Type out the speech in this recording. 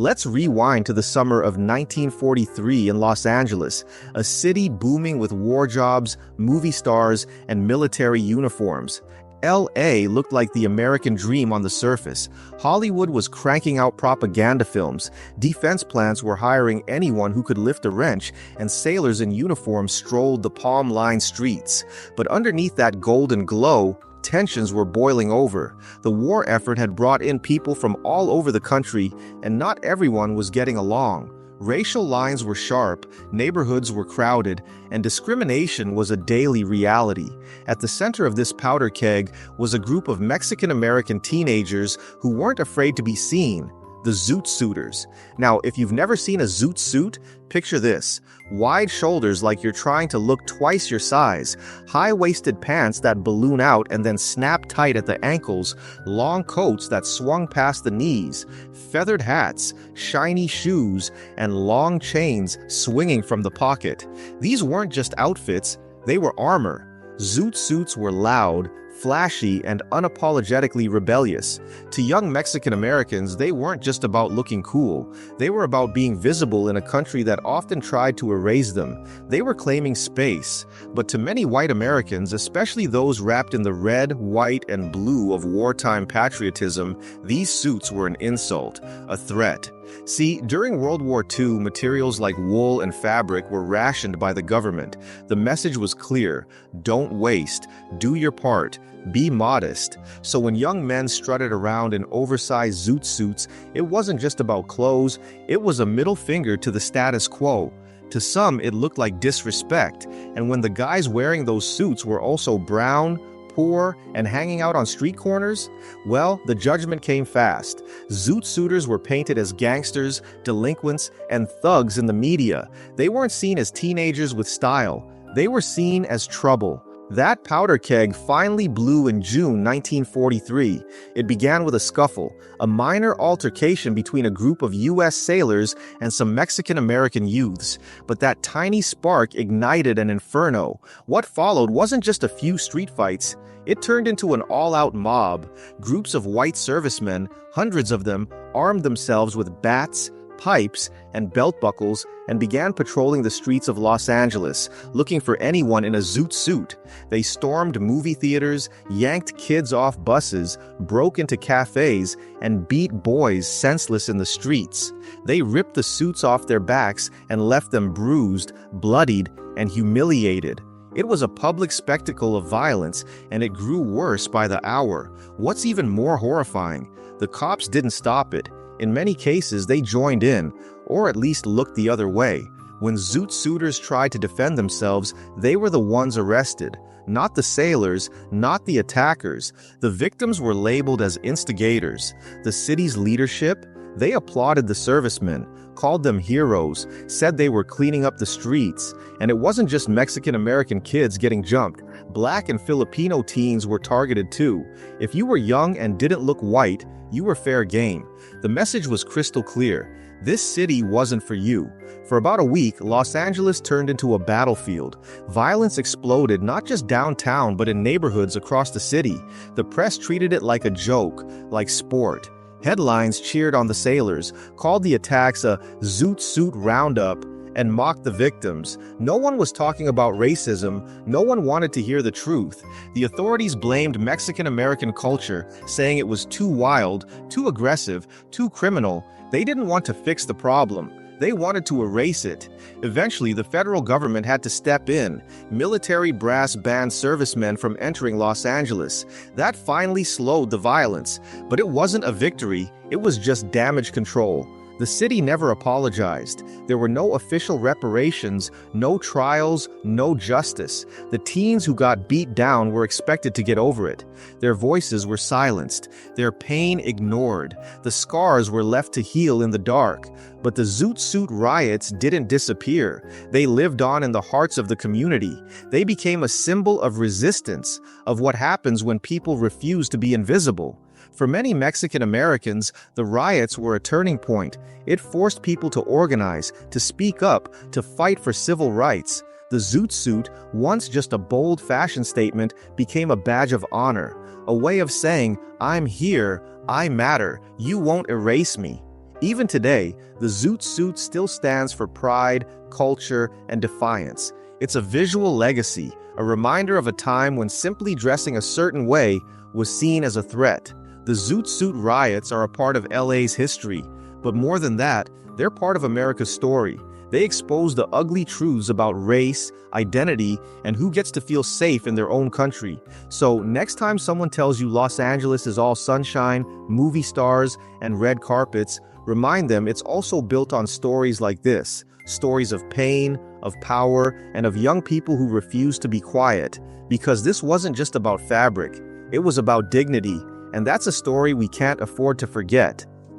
Let's rewind to the summer of 1943 in Los Angeles, a city booming with war jobs, movie stars, and military uniforms. LA looked like the American dream on the surface. Hollywood was cranking out propaganda films, defense plants were hiring anyone who could lift a wrench, and sailors in uniform strolled the palm-lined streets. But underneath that golden glow, tensions were boiling over. The war effort had brought in people from all over the country, and not everyone was getting along. Racial lines were sharp, neighborhoods were crowded, and discrimination was a daily reality. At the center of this powder keg was a group of Mexican-American teenagers who weren't afraid to be seen, the Zoot Suiters. Now, if you've never seen a Zoot Suit, picture this. Wide shoulders like you're trying to look twice your size, high-waisted pants that balloon out and then snap tight at the ankles, long coats that swung past the knees, feathered hats, shiny shoes, and long chains swinging from the pocket. These weren't just outfits, they were armor. Zoot Suits were loud, flashy, and unapologetically rebellious. To young Mexican Americans, they weren't just about looking cool. They were about being visible in a country that often tried to erase them. They were claiming space. But to many white Americans, especially those wrapped in the red, white, and blue of wartime patriotism, these suits were an insult, a threat. See, during World War II, materials like wool and fabric were rationed by the government. The message was clear: don't waste, do your part, be modest. So when young men strutted around in oversized Zoot Suits, it wasn't just about clothes, it was a middle finger to the status quo. To some, it looked like disrespect, and when the guys wearing those suits were also brown, poor, and hanging out on street corners, well, the judgment came fast. Zoot Suiters were painted as gangsters, delinquents, and thugs in the media. They weren't seen as teenagers with style. They were seen as trouble. That powder keg finally blew in June 1943. It began with a scuffle, a minor altercation between a group of U.S. sailors and some Mexican-American youths. But that tiny spark ignited an inferno. What followed wasn't just a few street fights. It turned into an all-out mob. Groups of white servicemen, hundreds of them, armed themselves with bats, pipes, and belt buckles and began patrolling the streets of Los Angeles, looking for anyone in a Zoot Suit. They stormed movie theaters, yanked kids off buses, broke into cafes, and beat boys senseless in the streets. They ripped the suits off their backs and left them bruised, bloodied, and humiliated. It was a public spectacle of violence, and it grew worse by the hour. What's even more horrifying, the cops didn't stop it. In many cases, they joined in, or at least looked the other way. When Zoot Suiters tried to defend themselves, they were the ones arrested. Not the sailors, not the attackers. The victims were labeled as instigators. The city's leadership, they applauded the servicemen, called them heroes, said they were cleaning up the streets. And it wasn't just Mexican-American kids getting jumped. Black and Filipino teens were targeted too. If you were young and didn't look white, you were fair game. The message was crystal clear. This city wasn't for you. For about a week, Los Angeles turned into a battlefield. Violence exploded not just downtown but in neighborhoods across the city. The press treated it like a joke, like sport. Headlines cheered on the sailors, called the attacks a Zoot Suit roundup, and mocked the victims. No one was talking about racism. No one wanted to hear the truth. The authorities blamed Mexican-American culture, saying it was too wild, too aggressive, too criminal. They didn't want to fix the problem. They wanted to erase it. Eventually, the federal government had to step in. Military brass banned servicemen from entering Los Angeles. That finally slowed the violence. But it wasn't a victory. It was just damage control. The city never apologized. There were no official reparations, no trials, no justice. The teens who got beat down were expected to get over it. Their voices were silenced, their pain ignored. The scars were left to heal in the dark. But the Zoot Suit riots didn't disappear. They lived on in the hearts of the community. They became a symbol of resistance, of what happens when people refuse to be invisible. For many Mexican Americans, the riots were a turning point. It forced people to organize, to speak up, to fight for civil rights. The Zoot Suit, once just a bold fashion statement, became a badge of honor, a way of saying, "I'm here, I matter, you won't erase me." Even today, the Zoot Suit still stands for pride, culture, and defiance. It's a visual legacy, a reminder of a time when simply dressing a certain way was seen as a threat. The Zoot Suit riots are a part of LA's history, but more than that, they're part of America's story. They expose the ugly truths about race, identity, and who gets to feel safe in their own country. So next time someone tells you Los Angeles is all sunshine, movie stars, and red carpets, remind them it's also built on stories like this. Stories of pain, of power, and of young people who refuse to be quiet. Because this wasn't just about fabric, it was about dignity, and that's a story we can't afford to forget.